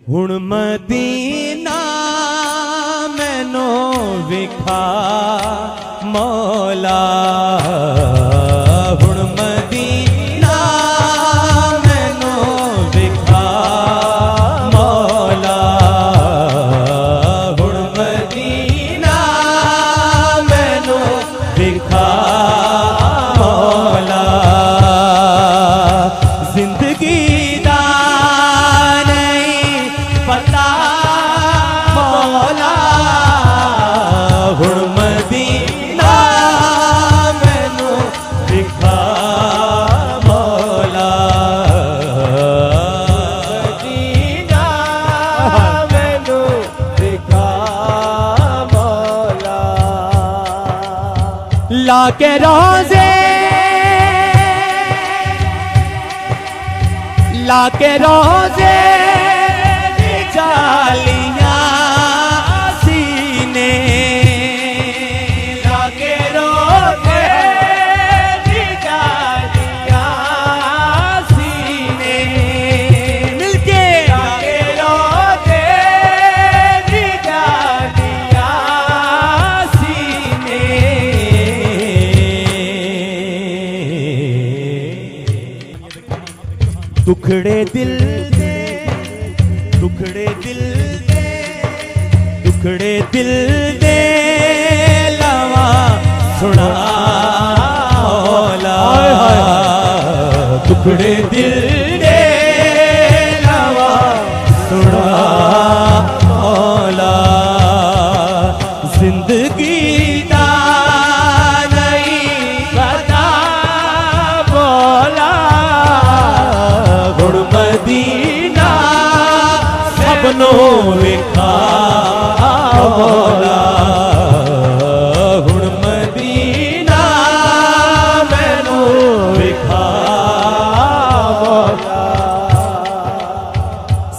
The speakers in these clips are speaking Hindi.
हुण मदीना मैनू विखा मौला, हुण मदीना मैनू विखा मौला, हुण मदीना मैनू विखा मौला। जिंदगी दा नहीं पता मौला, हुण मदीना मैनू दिखा मौला, मदीना मैनू दिखा मौला। लाके रोज़े लाके रोज़े जालियां सीने, लाके रोज़े जालियां सीने, मिलके लाके रोज़े जालियां सीने। दुखड़े दिल दे, दुखड़े दिल दे, दुखड़े दिल दे लवा सुना मौला, दुखड़े दिल दे लवा सुना मौला। जिंदगी दा नहीं पता मौला, हुण मदीना सबनों विखा मौला, हुण मदीना मैनू विखा मौला।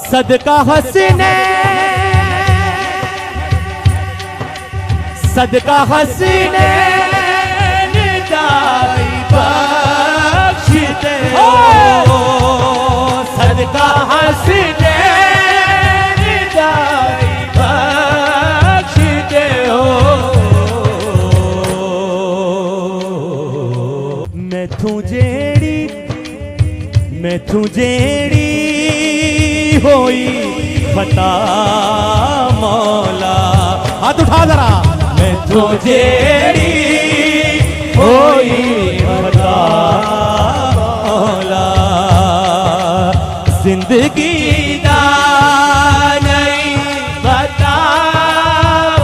सदका हसने, सदका हसने निदाई बख्श दे, सदका हसने निदाई बख्श दे हो। मैथू जेड़ी होई खता मौला, हाथ उठा जरा। मैथू जेड़ी होई खता मौला, जिंदगी दा नहीं पता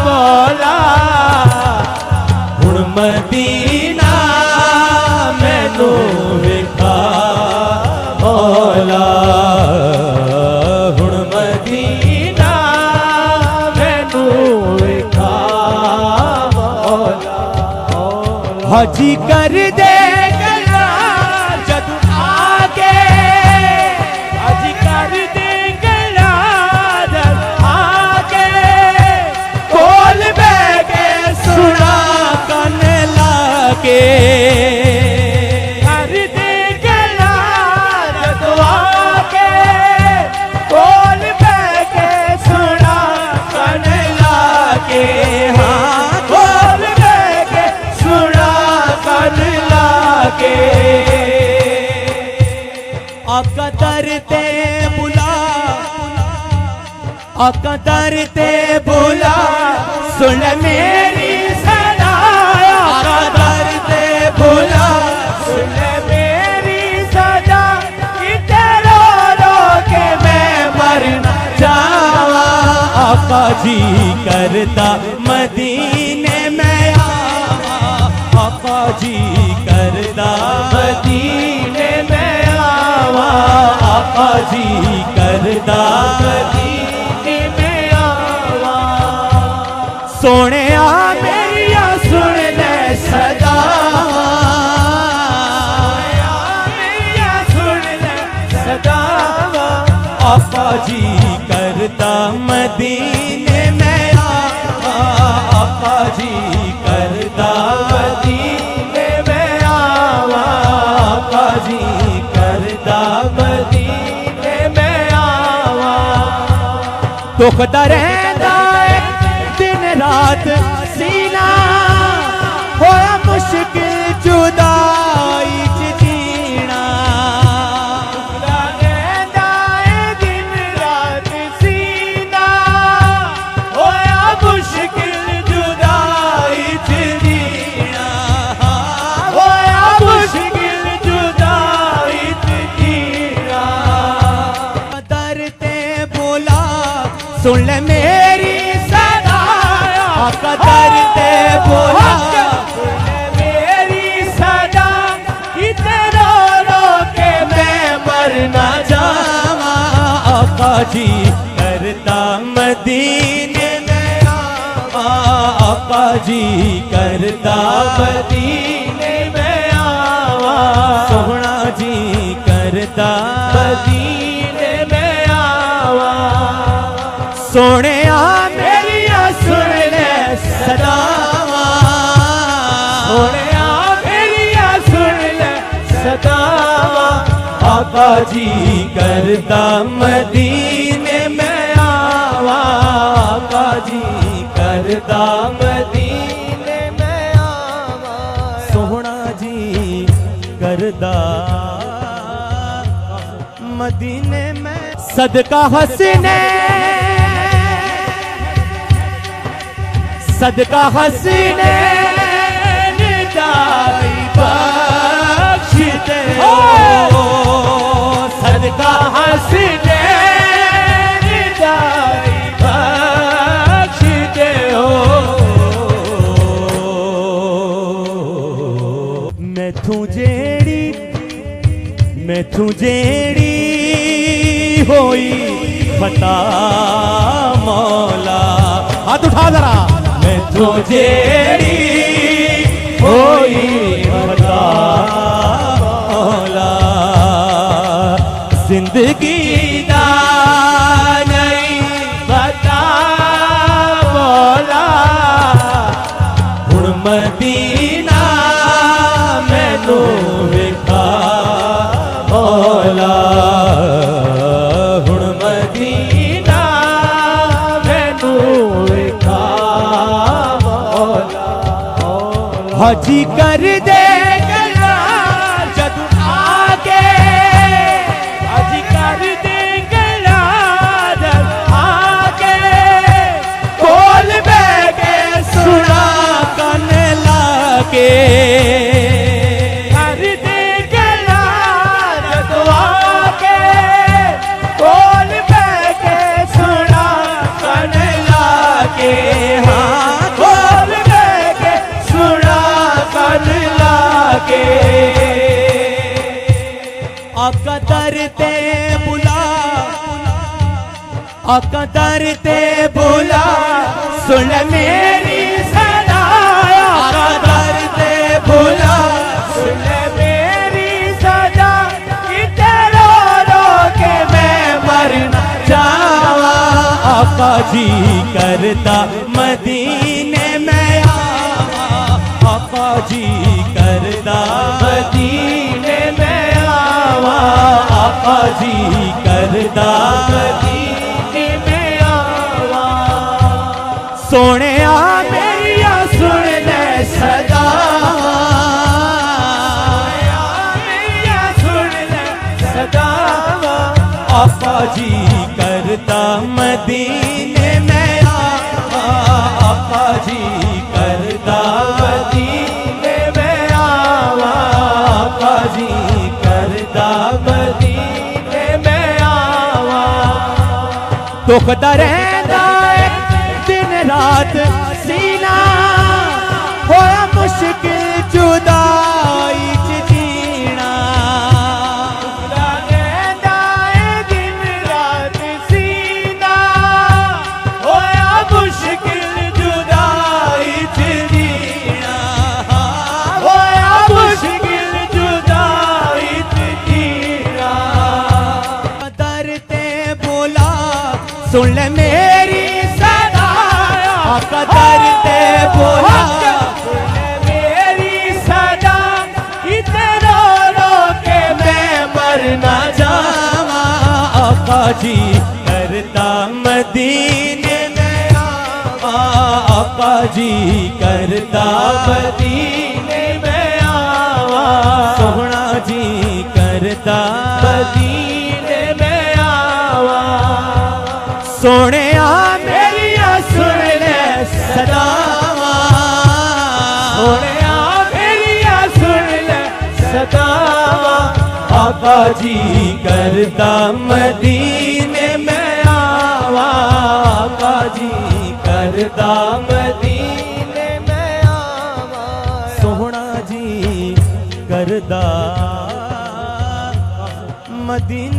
मौला, हुण मदीना मैनू विखा मौला, हुण मदीना मैनू विखा मौला। हाजी कर दे गला जद आके, हाजी कर दे गला जद आके, कोल बह के सुना कन लाके, कर दे गला जद आके, कोल बह के सुना कन लाके, हाँ कोल बह के सुना कन लाके। आका दरते बुला, आका दरते बुला सुन मेरी सदा, आका दरते बुला सुन मेरी सदा, कि रो रो के मैं मर न जावा। आका जी करता मदीने में आवा, आका जी करता मदीने में आवा, आका जी करता मदीने में आवा। सोने आ मेरिया सुन ले सदा, मेरिया सुन ले सदा, आका जी करता मदीने में आवा, आका जी करता मदीने में आवा, आका जी करता मदीने में आवा। दुखदा रहंदा है दिन रात सीना होया मुश्किल जुदाई च जीना दुखदा रहंदा है दिन रात सीना होया मुश्किल जुदाई च जीना होया मुश्किल जुदाई च जीना दर ते बोला सुन ले मेरी सदा आका दर ते बोला सुन ले मेरी सदा इते रो रो के मैं मर ना जावा आका जी करता मदीने में आवा आका जी करता मदीने में आवा सोहना जी करता मदीने में आवा सोने मेरिया सुन ले सदावा सोने मेरिया सुन ले सदावा आका जी करता मदीने में आवा आका जी करता मदीने में आवा सोहना जी करदा मदीने में सदका हसने सदका हसने निदाई बख्श दे सदका हसने निदाई बख्श दे मैथू जेड़ी होई फता मौला हाथ उठा जरा मैथू जेड़ी होई फता मौला जिंदगी दा नहीं पता मौला हुण मदीना मैनू विखा मौला हुण मदीना मैनू विखा मौला हाजी कर दे गला जदू आके हाजी कर दे गला जदू आके कोल बह के सुना कन लाके आका दर ते बुला आका दर ते बुला सुन मेरी सदा आका दर ते बुला सुन मेरी सदा इते रो रो के मैं मर ना जावा आका जी करता मदीने में आवा आका जी करता मदीने में आवा आका जी करदा मदीने में आवा सोने मेरिया सुन ले सदा मेरिया सुन ले सदा आका जी करदा मदीने में आवा आका जी करदा मदीने में आवा आका जी करदा मदीने में आवा दुखदा रहंदा है दिन रात सीना होया मुश्किल जुदाई च जीना दुखदा रहंदा है दिन रात सीना होया मुश्किल जुदाई च जीना होया मुश्किल जुदाई च जीना दर ते बोला सुन ले मेरी सदा आका दर ते बोला सुन ले मेरी सदा इते रो रो के मैं मर ना जावा आका जी करता मदीने में आवा आका जी करदा मदीने में आवा सोहना जी करदा मदीने में आवा सोने मेरिया सुन ले सदावा सोने मेरिया सुन ले सदावा आका जी करदा मदीने में आवा आका जी करदा मदीने में आवा सोहना जी करदा मदीने